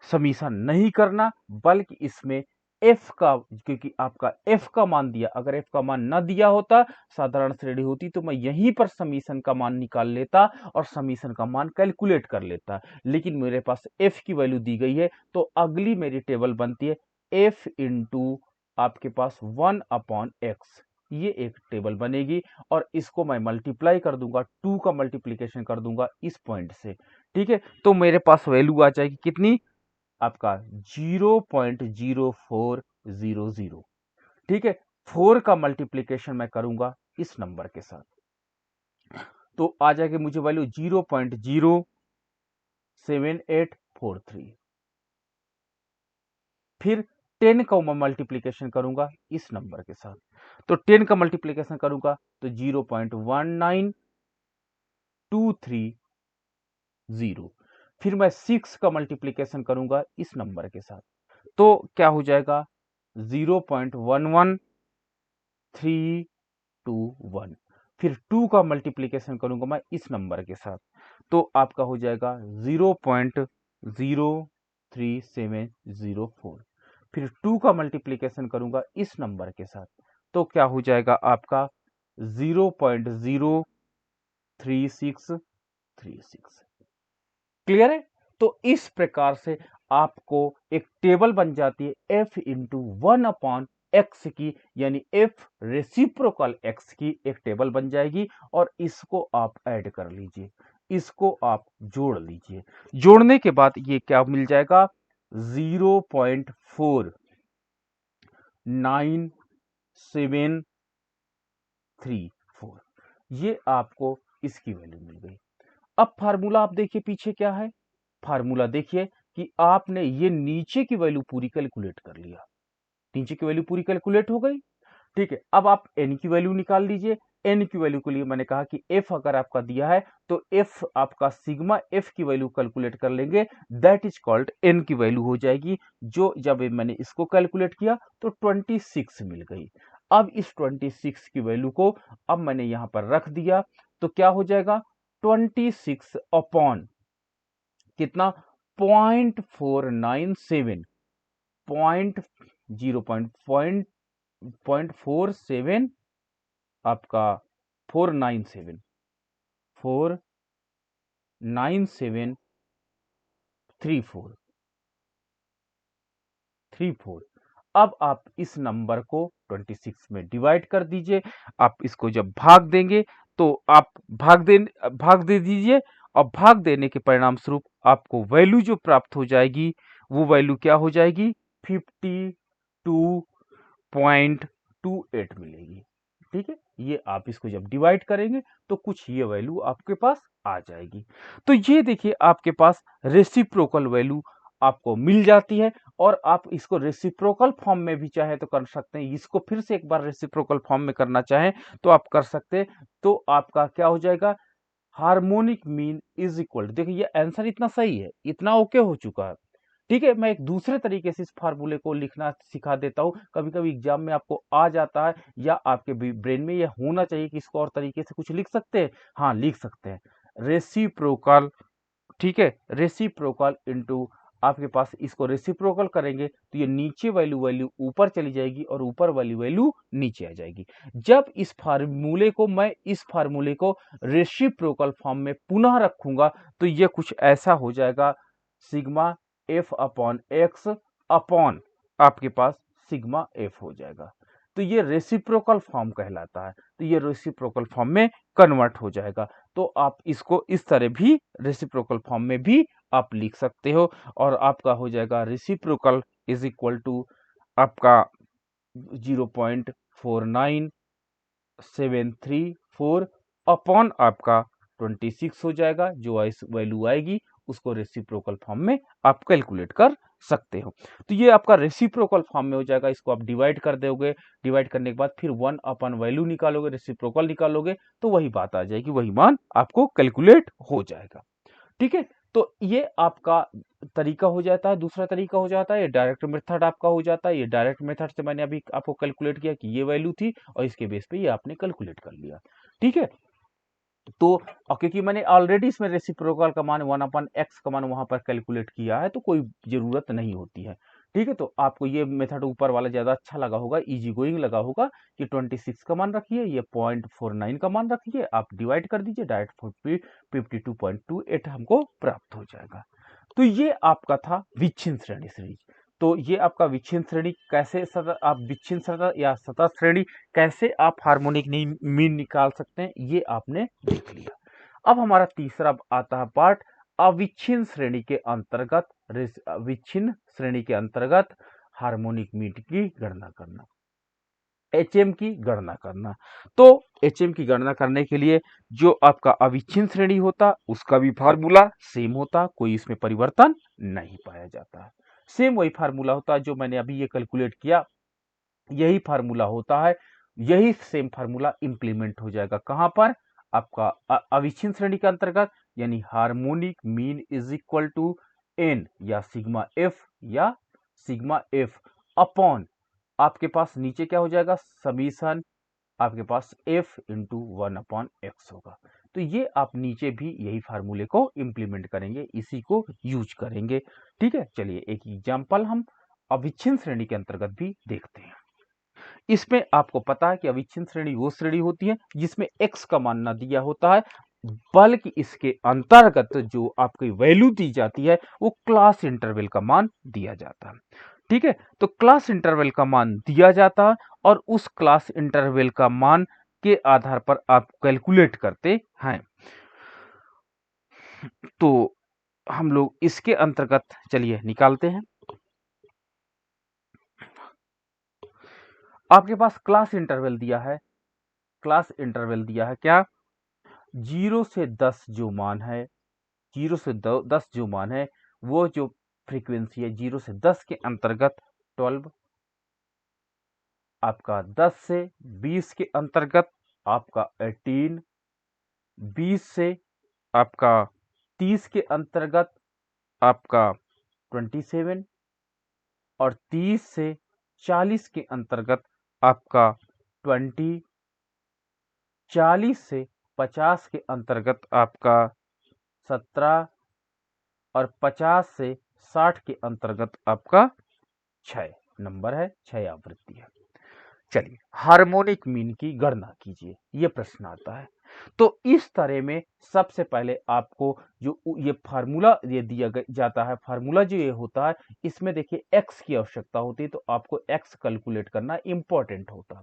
समीशन नहीं करना, बल्कि इसमें एफ का, क्योंकि आपका एफ का मान दिया, अगर एफ का मान न दिया होता, साधारण श्रेणी होती, तो मैं यहीं पर समीशन का मान निकाल लेता और समीशन का मान कैलकुलेट कर लेता। लेकिन मेरे पास एफ की वैल्यू दी गई है, तो अगली मेरी टेबल बनती है एफ इंटू आपके पास 1/x, ये एक टेबल बनेगी। और इसको मैं मल्टीप्लाई कर दूंगा, 2 का मल्टीप्लीकेशन कर दूंगा इस पॉइंट से। ठीक है, तो मेरे पास वैल्यू आ जाएगी कितनी, आपका 0.0400। ठीक है, 4 का मल्टीप्लीकेशन मैं करूंगा इस नंबर के साथ, तो आ जाएगी मुझे वैल्यू 0.07843। फिर 10 का मैं मल्टीप्लीकेशन करूंगा इस नंबर के साथ, तो 10 का मल्टीप्लीकेशन करूंगा तो 0.19230। फिर मैं 6 का मल्टीप्लीकेशन करूंगा इस नंबर के साथ, तो क्या हो जाएगा 0.11321। फिर 2 का मल्टीप्लीकेशन करूंगा मैं इस नंबर के साथ, तो आपका हो जाएगा 0.03704। फिर 2 का मल्टीप्लीकेशन करूंगा इस नंबर के साथ, तो क्या हो जाएगा आपका 0.03636। क्लियर है? तो इस प्रकार से आपको एक टेबल बन जाती है f इंटू 1/x की, यानी f रेसिप्रोकल x की एक टेबल बन जाएगी, और इसको आप ऐड कर लीजिए, इसको आप जोड़ लीजिए। जोड़ने के बाद ये क्या मिल जाएगा 0.49734, ये आपको इसकी वैल्यू मिल गई। अब फार्मूला आप देखिए पीछे क्या है, फार्मूला देखिए कि आपने ये नीचे की वैल्यू पूरी कैलकुलेट कर लिया, नीचे की वैल्यू पूरी कैलकुलेट हो गई। ठीक है, अब आप n की वैल्यू निकाल लीजिए। n की वैल्यू के लिए मैंने कहा कि f अगर आपका दिया है तो f आपका सिग्मा f की वैल्यू कैलकुलेट कर लेंगे, दैट इज कॉल्ड n की वैल्यू हो जाएगी, जो जब मैंने इसको कैलकुलेट किया तो 26 मिल गई। अब इस 26 की वैल्यू को अब मैंने यहां पर रख दिया, तो क्या हो जाएगा 26 अपॉन कितना 0.497, पॉइंट 0.47 आपका 49734। अब आप इस नंबर को 26 में डिवाइड कर दीजिए। आप इसको जब भाग देंगे तो आप भाग दे दीजिए, और भाग देने के परिणाम स्वरूप आपको वैल्यू जो प्राप्त हो जाएगी वो वैल्यू क्या हो जाएगी 52.28 मिलेगी। ठीक है, ये आप इसको जब डिवाइड करेंगे तो कुछ ये वैल्यू आपके पास आ जाएगी। तो ये देखिए आपके पास रेसिप्रोकल वैल्यू आपको मिल जाती है, और आप इसको रेसिप्रोकल फॉर्म में भी चाहे तो कर सकते हैं। इसको फिर से एक बार रेसिप्रोकल फॉर्म में करना चाहें तो आप कर सकते हैं। तो आपका क्या हो जाएगा हार्मोनिक मीन इज इक्वल, देखिए ये आंसर इतना सही है, इतना ओके हो चुका है। ठीक है, मैं एक दूसरे तरीके से इस फार्मूले को लिखना सिखा देता हूं, कभी कभी एग्जाम में आपको आ जाता है या आपके ब्रेन में यह होना चाहिए कि इसको और तरीके से कुछ लिख सकते हैं। हाँ, लिख सकते हैं रेसिप्रोकल। ठीक है, रेसिप्रोकल इनटू आपके पास इसको रेसिप्रोकल करेंगे तो ये नीचे वैल्यू वैल्यू ऊपर चली जाएगी और ऊपर वाली वैल्यू नीचे आ जाएगी। जब इस फार्मूले को रेसिप्रोकल फॉर्म में पुनः रखूंगा तो ये कुछ ऐसा हो जाएगा sigma F upon x upon आपके पास सिग्मा एफ हो जाएगा। तो ये रेसिप्रोकल फॉर्म कहलाता है, तो ये रेसिप्रोकल फॉर्म में कन्वर्ट हो जाएगा। तो आप इसको इस तरह भी रेसिप्रोकल फॉर्म में भी आप लिख सकते हो, और आपका हो जाएगा रेसिप्रोकल इज इक्वल टू आपका 0.49734 अपॉन आपका 26 हो जाएगा, जो इस वैल्यू आएगी उसको रेसिप्रोकल फॉर्म में आप कैलकुलेट कर सकते हो। तो ये आपका रेसिप्रोकल फॉर्म में हो जाएगा, इसको आप डिवाइड कर दोगे, डिवाइड करने के बाद फिर 1 अपन वैल्यू निकालोगे, रेसिप्रोकल निकालोगे, तो वही बात आ जाएगी, वही मान आपको कैलकुलेट हो जाएगा। ठीक है, तो ये आपका तरीका हो जाता है। दूसरा तरीका हो जाता है ये डायरेक्ट मेथड आपका हो जाता है। ये डायरेक्ट मेथड से मैंने अभी आपको कैलकुलेट किया कि ये वैल्यू थी और इसके बेस पे ये आपने कैलकुलेट कर लिया। ठीक है, तो क्योंकि मैंने ऑलरेडी इसमें रेसिप्रोकल का मान 1/x का मान वहां पर कैलकुलेट किया है, तो कोई जरूरत नहीं होती है। ठीक है, तो आपको ये मेथड ऊपर वाला ज्यादा अच्छा लगा होगा, इजी गोइंग लगा होगा कि 26 का मान रखिए, ये 0.49 का मान रखिए, आप डिवाइड कर दीजिए, डायरेक्ट 52.28 हमको प्राप्त हो जाएगा। तो ये आपका था विच्छिन्न श्रेणी सीरीज। तो ये आपका विच्छिन्न श्रेणी कैसे आप विच्छिन्न सतह या सतह श्रेणी कैसे आप हार्मोनिक मीन निकाल सकते हैं, ये आपने देख लिया। अब हमारा तीसरा आता है पार्ट अविच्छिन्न श्रेणी के अंतर्गत, विच्छिन्न श्रेणी के अंतर्गत हार्मोनिक मीन की गणना करना। HM की गणना करना। तो HM की गणना करने के लिए जो आपका अविच्छिन्न श्रेणी होता उसका भी फार्मूला सेम होता, कोई इसमें परिवर्तन नहीं पाया जाता। सेम वही फार्मूला होता जो मैंने अभी ये कैलकुलेट किया, यही फार्मूला होता है, यही सेम फार्मूला इंप्लीमेंट हो जाएगा कहां पर, आपका अविच्छिन्न श्रेणी के अंतर्गत, यानी harmonic mean is equal to N या सिग्मा एफ अपॉन, आपके पास नीचे क्या हो जाएगा, समीशन आपके पास f इंटू 1/x होगा। तो ये आप नीचे भी यही फार्मूले को इंप्लीमेंट करेंगे, इसी को यूज करेंगे। ठीक है, चलिए एक एग्जांपल हम अविच्छिन्न श्रेणी के अंतर्गत भी देखते हैं। इसमें आपको पता है कि अविच्छिन्न श्रेणी वो श्रेणी होती है जिसमें x का मान ना दिया होता है, बल्कि इसके अंतर्गत जो आपकी वैल्यू दी जाती है वो क्लास इंटरवल का मान दिया जाता है। ठीक है, तो क्लास इंटरवल का मान दिया जाता है और उस क्लास इंटरवल का मान के आधार पर आप कैलकुलेट करते हैं। तो हम लोग इसके अंतर्गत चलिए निकालते हैं। आपके पास क्लास इंटरवल दिया है, क्लास इंटरवल दिया है क्या, 0 से 10 जो मान है, 0 से 10 जो मान है, वो जो फ्रीक्वेंसी है 0 से 10 के अंतर्गत 12, आपका 10 से 20 के अंतर्गत आपका 18, 20 से आपका 30 के अंतर्गत आपका 27 और 30 से 40 के अंतर्गत आपका 20, 40 से 50 के अंतर्गत आपका 17 और 50 से 60 के अंतर्गत आपका 6 नंबर है, 6 आवृत्ति है। चलिए हार्मोनिक मीन की गणना कीजिए, ये प्रश्न आता है। तो इस तरह में सबसे पहले आपको जो ये फार्मूला ये दिया जाता है, फार्मूला जो ये होता है, इसमें देखिए x की आवश्यकता होती है, तो आपको x कैलकुलेट करना इंपॉर्टेंट होता है।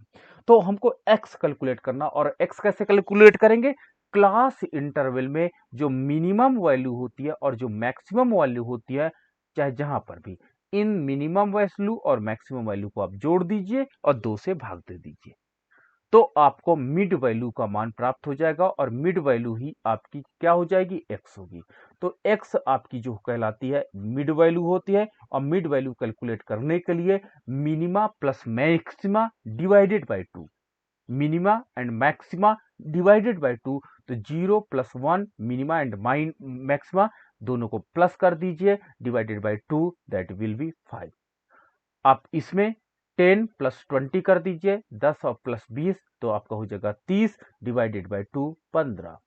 तो हमको x कैलकुलेट करना, और x कैसे कैलकुलेट करेंगे, क्लास इंटरवल में जो मिनिमम वैल्यू होती है और जो मैक्सिमम वैल्यू होती है, चाहे जहां पर भी, इन मिनिमम वैल्यू और मैक्सिमम वैल्यू को आप जोड़ दीजिए और 2 से भाग दे दीजिए, तो आपको मिड वैल्यू का मान प्राप्त हो जाएगा और मिड वैल्यू ही आपकी क्या हो जाएगी, x होगी। तो x आपकी जो कहलाती है मिड वैल्यू होती है, और मिड वैल्यू कैलकुलेट करने के लिए minima plus maxima divided by 2, minima and maxima divided by 2, तो 0 + 1 मिनिमा एंड मैक्सिमा दोनों को प्लस कर दीजिए, divided by 2 that will be 5। आप इसमें 10 + 20 कर दीजिए, 10 और प्लस 20 तो आपका हो जाएगा 30, divided by 2 15,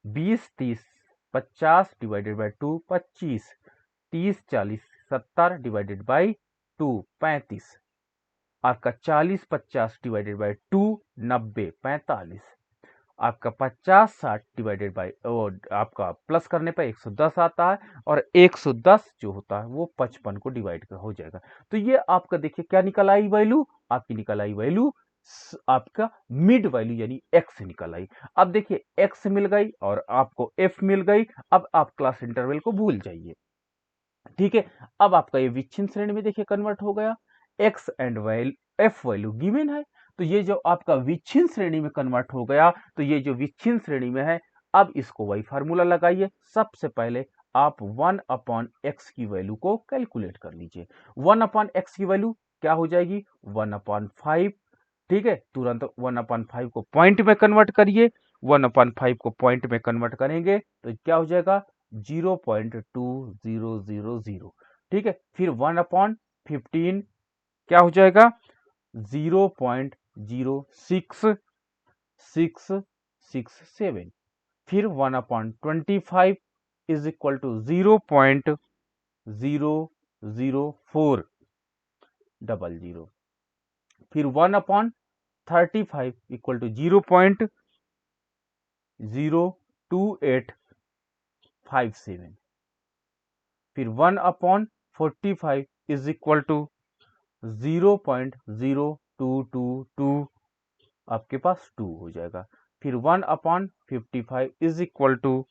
20 30 50 divided by 2 25, 30 40 70 divided by 2 35, आपका 40 50 डिवाइडेड बाय 2 90 45, आपका 50 60 डिवाइडेड बाय आपका प्लस करने पर 110 आता है, और 110 जो होता है वो 55 को डिवाइड हो जाएगा। तो ये आपका देखिए क्या निकल आई वैल्यू, आपकी निकल आई वैल्यू आपका मिड वैल्यू यानी x निकल आई। अब देखिए x मिल गई और आपको f मिल गई, अब आप क्लास इंटरवल को भूल जाइए। ठीक है, अब आपका ये विच्छिन्न श्रेणी में देखिए कन्वर्ट हो गया, x and f value given है, तो ये जो आपका विच्छिन्न श्रेणी में कन्वर्ट हो गया, तो ये जो विच्छिन्न श्रेणी में है, अब इसको वही फार्मूला लगाइए। सबसे पहले आप 1/x की वैल्यू को कैलकुलेट कर लीजिए। 1/x की वैल्यू क्या हो जाएगी, 1/5। ठीक है, तुरंत 1/5 को पॉइंट में कन्वर्ट करिए, 1/5 को पॉइंट में कन्वर्ट करेंगे तो क्या हो जाएगा, 0.2000। ठीक है, फिर 1/15 क्या हो जाएगा, 0.06667, फिर 1/25 इज इक्वल टू 0.00400, फिर 1/35 इक्वल टू 0.02857, फिर 1/45 इज इक्वल टू 0.0222, आपके पास 2 हो जाएगा, फिर 1/55 इज इक्वल टू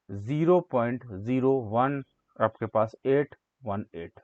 0.01, आपके पास 818।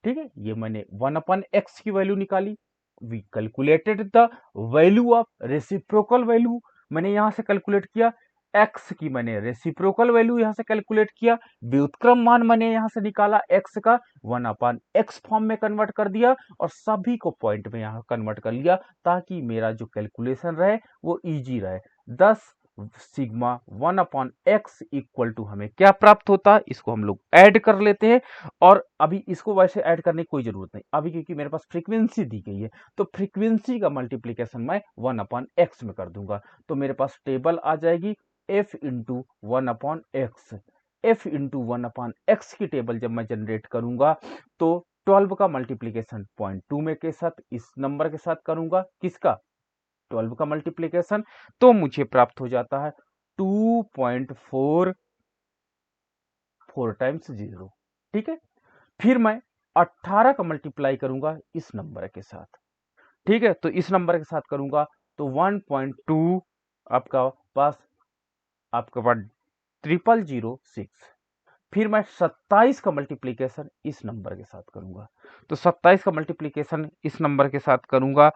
ठीक है, ये मैंने 1/x की वैल्यू निकाली। We calculated the value of reciprocal value, मैंने यहां से कैलकुलेट किया x की, मैंने रेसिप्रोकल वैल्यू यहां से कैलकुलेट किया, व्युत्क्रम मान मैंने यहां से निकाला x का 1/x फॉर्म में कन्वर्ट कर दिया और सभी को पॉइंट में यहां कन्वर्ट कर लिया ताकि मेरा जो कैलकुलेशन रहे वो इजी रहे। 10 सिग्मा 1/x इक्वल टू हमें क्या प्राप्त होता है, इसको हम लोग ऐड कर लेते हैं। और अभी इसको वैसे ऐड करने की कोई जरूरत नहीं, अभी क्योंकि मेरे पास फ्रीक्वेंसी दी गई है तो फ्रीक्वेंसी का मल्टीप्लीकेशन मैं 1/x में कर दूंगा। तो मेरे पास टेबल आ जाएगी f into 1/x। f into 1/x की टेबल जब मैं जनरेट करूंगा तो 12 का मल्टीप्लीकेशन 0.2 में के साथ इस नंबर के साथ करूंगा, किसका 12 का मल्टीप्लीकेशन, तो मुझे प्राप्त हो जाता है 2.44 टाइम्स 0। ठीक है, फिर मैं 18 का मल्टीप्लाई करूंगा इस नंबर के साथ। ठीक है, तो इस नंबर के साथ करूंगा तो 1.2 आपका पास 0006। फिर मैं 27 का मल्टीप्लीकेशन इस नंबर के साथ करूंगा, तो 27 का मल्टीप्लीकेशन इस नंबर के साथ करूंगा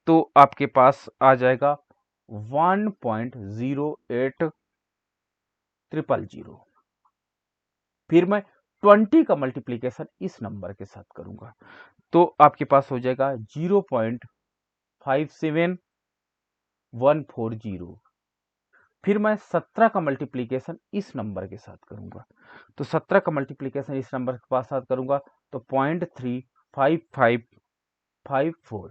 तो आपके पास आ जाएगा 1.08000। फिर मैं 20 का मल्टीप्लीकेशन इस नंबर के साथ करूंगा तो आपके पास हो जाएगा 0.57140। फिर मैं 17 का मल्टीप्लीकेशन इस नंबर के साथ करूंगा तो 17 का मल्टीप्लीकेशन इस नंबर के पास साथ करूंगा तो 0.35554।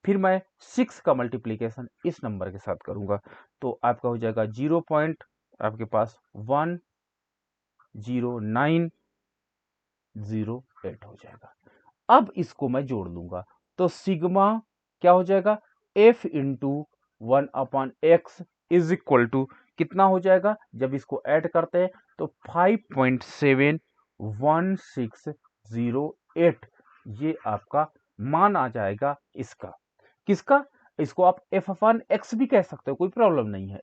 फिर मैं 6 का मल्टीप्लीकेशन इस नंबर के साथ करूंगा तो आपका हो जाएगा 0. आपके पास 10908 हो जाएगा। अब इसको मैं जोड़ लूंगा तो सिग्मा क्या हो जाएगा f into 1/x is equal to कितना हो जाएगा, जब इसको ऐड करते हैं तो 5.71608 ये आपका मान आ जाएगा इसका, किसका, इसको आप f/x भी कह सकते हो, कोई प्रॉब्लम नहीं है।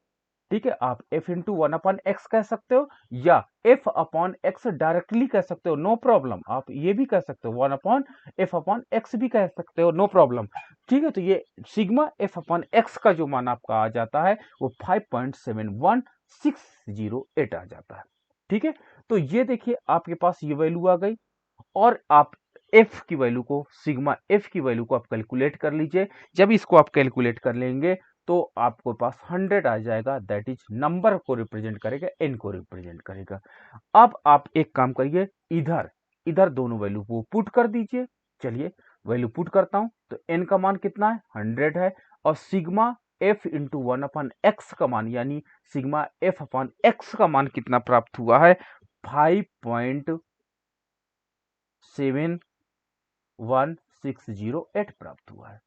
ठीक है, आप f इंटू 1/x कह सकते हो या f/x डायरेक्टली कह सकते हो, नो प्रॉब्लम। आप ये भी कह सकते हो 1/f/x भी कह सकते हो, नो प्रॉब्लम। ठीक है, तो ये सिग्मा f/x का जो मान आपका आ जाता है वो 5.71608 आ जाता है। ठीक है, तो ये देखिए आपके पास ये वैल्यू आ गई और आप f की वैल्यू को, सिग्मा f की वैल्यू को आप कैलकुलेट कर लीजिए। जब इसको आप कैलकुलेट कर लेंगे तो आपको पास 100 आ जाएगा, दैट इज नंबर को रिप्रेजेंट करेगा, n को रिप्रेजेंट करेगा। अब आप एक काम करिए, इधर इधर दोनों वैल्यू को पुट कर दीजिए। चलिए वैल्यू पुट करता हूं तो n का मान कितना है 100 है और सिग्मा f इंटू 1/x का मान यानी सिग्मा f/x का मान कितना प्राप्त हुआ है 5.71608 प्राप्त हुआ है।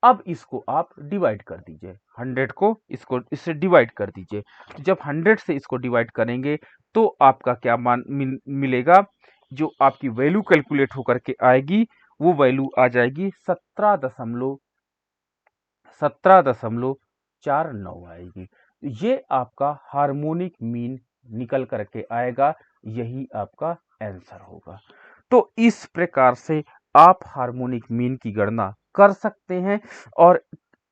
अब इसको आप डिवाइड कर दीजिए, 100 को इसको इससे डिवाइड कर दीजिए। तो जब 100 से इसको डिवाइड करेंगे तो आपका क्या मान मिलेगा, जो आपकी वैल्यू कैलकुलेट होकर के आएगी वो वैल्यू आ जाएगी 17.49 आएगी। ये आपका हार्मोनिक मीन निकल करके आएगा, यही आपका आंसर होगा। तो इस प्रकार से आप हार्मोनिक मीन की गणना कर सकते हैं और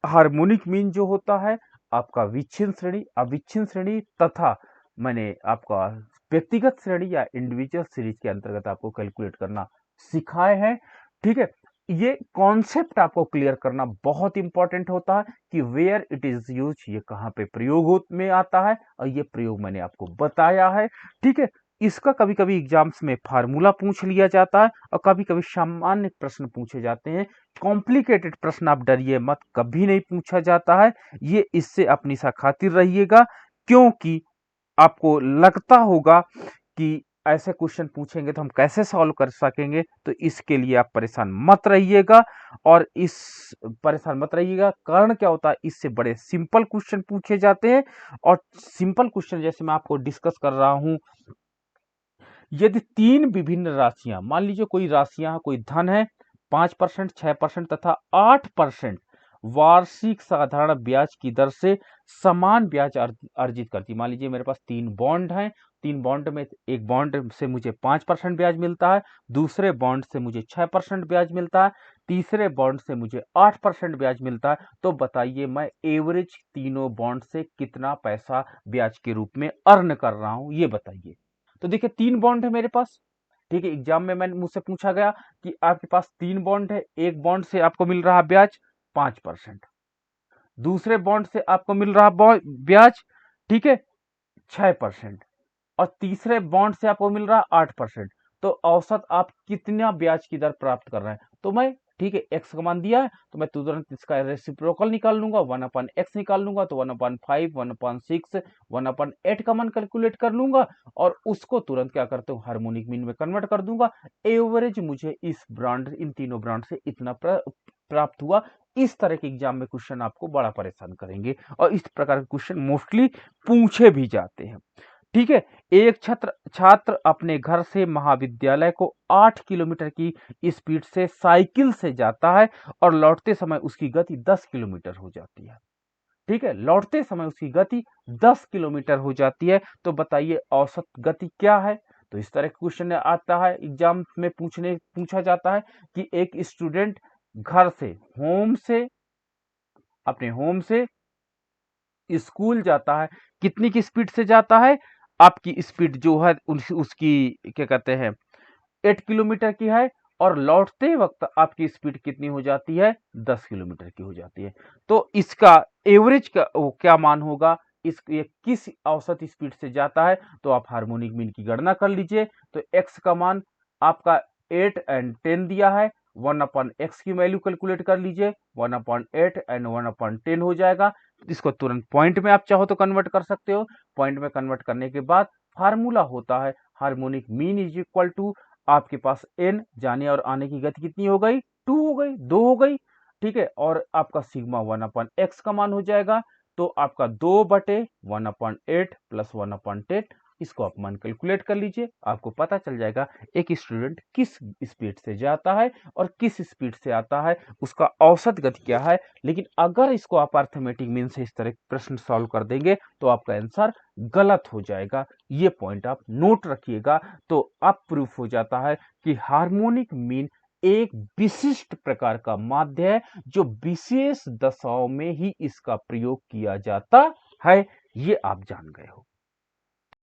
हार्मोनिक मीन जो होता है आपका विच्छिन्न श्रेणी, अविच्छिन्न श्रेणी तथा मैंने आपका व्यक्तिगत श्रेणी या इंडिविजुअल सीरीज के अंतर्गत आपको कैलकुलेट करना सिखाए हैं। ठीक है, ये कॉन्सेप्ट आपको क्लियर करना बहुत इंपॉर्टेंट होता है कि वेयर इट इज यूज, ये कहाँ पे प्रयोग में आता है और ये प्रयोग मैंने आपको बताया है। ठीक है, इसका कभी कभी एग्जाम्स में फार्मूला पूछ लिया जाता है और कभी कभी सामान्य प्रश्न पूछे जाते हैं। कॉम्प्लिकेटेड प्रश्न आप डरिए मत, कभी नहीं पूछा जाता है। ये इससे अपनी सा खातिर रहिएगा, क्योंकि आपको लगता होगा कि ऐसे क्वेश्चन पूछेंगे तो हम कैसे सॉल्व कर सकेंगे, तो इसके लिए आप परेशान मत रहिएगा। और इस परेशान मत रहिएगा, कारण क्या होता है, इससे बड़े सिंपल क्वेश्चन पूछे जाते हैं। और सिंपल क्वेश्चन जैसे मैं आपको डिस्कस कर रहा हूं, यदि 3 विभिन्न राशियां, मान लीजिए कोई राशियां, कोई धन है 5%, 6% तथा 8%, वार्षिक साधारण ब्याज की दर से समान ब्याज अर्जित करती है। मान लीजिए मेरे पास 3 बॉन्ड हैं, 3 बॉन्ड में एक बॉन्ड से मुझे 5% ब्याज मिलता है, दूसरे बॉन्ड से मुझे 6% ब्याज मिलता है, तीसरे बॉन्ड से मुझे 8% ब्याज मिलता है। तो बताइए मैं एवरेज तीनों बॉन्ड से कितना पैसा ब्याज के रूप में अर्न कर रहा हूं, ये बताइए। तो देखिए 3 बॉन्ड है मेरे पास, ठीक है। एग्जाम में मैंने मुझसे पूछा गया कि आपके पास 3 बॉन्ड है, एक बॉन्ड से आपको मिल रहा ब्याज 5%, दूसरे बॉन्ड से आपको मिल रहा ब्याज, ठीक है, 6%, और तीसरे बॉन्ड से आपको मिल रहा 8%। तो औसत आप कितना ब्याज की दर प्राप्त कर रहे हैं? तो मैं, ठीक है, एक्स का मान दिया है तो मैं तुरंत इसका रेसिप्रोकल निकाल लूंगा, 1/x निकाल लूंगा, तो 1/5, 1/6, 1/8 का मान कैलकुलेट कर लूंगा और उसको तुरंत क्या करता हूँ, हार्मोनिक मीन में कन्वर्ट कर दूंगा। एवरेज मुझे इस ब्रांड, इन तीनों ब्रांड से इतना प्राप्त हुआ। इस तरह के एग्जाम में क्वेश्चन आपको बड़ा परेशान करेंगे और इस प्रकार के क्वेश्चन मोस्टली पूछे भी जाते हैं, ठीक है। एक छात्र छात्र अपने घर से महाविद्यालय को 8 किलोमीटर की स्पीड से साइकिल से जाता है और लौटते समय उसकी गति 10 किलोमीटर हो जाती है, ठीक है। लौटते समय उसकी गति 10 किलोमीटर हो जाती है। तो बताइए औसत गति क्या है? तो इस तरह का क्वेश्चन आता है एग्जाम में, पूछा जाता है कि एक स्टूडेंट घर से, अपने होम से स्कूल जाता है, कितनी की स्पीड से जाता है? आपकी स्पीड जो है उसकी क्या कहते हैं, 8 किलोमीटर की है, और लौटते वक्त आपकी स्पीड कितनी हो जाती है? 10 किलोमीटर की हो जाती है। तो इसका एवरेज का वो क्या मान होगा, ये किस औसत स्पीड से जाता है? तो आप हार्मोनिक मीन की गणना कर लीजिए। तो x का मान आपका 8 एंड 10 दिया है, 1/x की वैल्यू कैलकुलेट कर लीजिए, 1/8 एंड 1/10 हो जाएगा। इसको तुरंत पॉइंट में आप चाहो तो कन्वर्ट कर सकते हो। पॉइंट में कन्वर्ट करने के बाद फार्मूला होता है harmonic mean is equal to, आपके पास n जाने और आने की गति कितनी हो गई? 2 हो गई, 2 हो गई, ठीक है। और आपका सिग्मा 1/x का मान हो जाएगा। तो आपका 2/1/8 प्लस 1/10, इसको आप मान कैलकुलेट कर लीजिए, आपको पता चल जाएगा एक स्टूडेंट किस स्पीड से जाता है और किस स्पीड से आता है, उसका औसत गति क्या है। लेकिन अगर इसको आप अर्थमेटिक मीन से इस तरह प्रश्न सॉल्व कर देंगे तो आपका आंसर गलत हो जाएगा। ये पॉइंट आप नोट रखिएगा। तो अब प्रूफ हो जाता है कि हार्मोनिक मीन एक विशिष्ट प्रकार का माध्य है जो विशेष दशाओं में ही इसका प्रयोग किया जाता है। ये आप जान गए हो।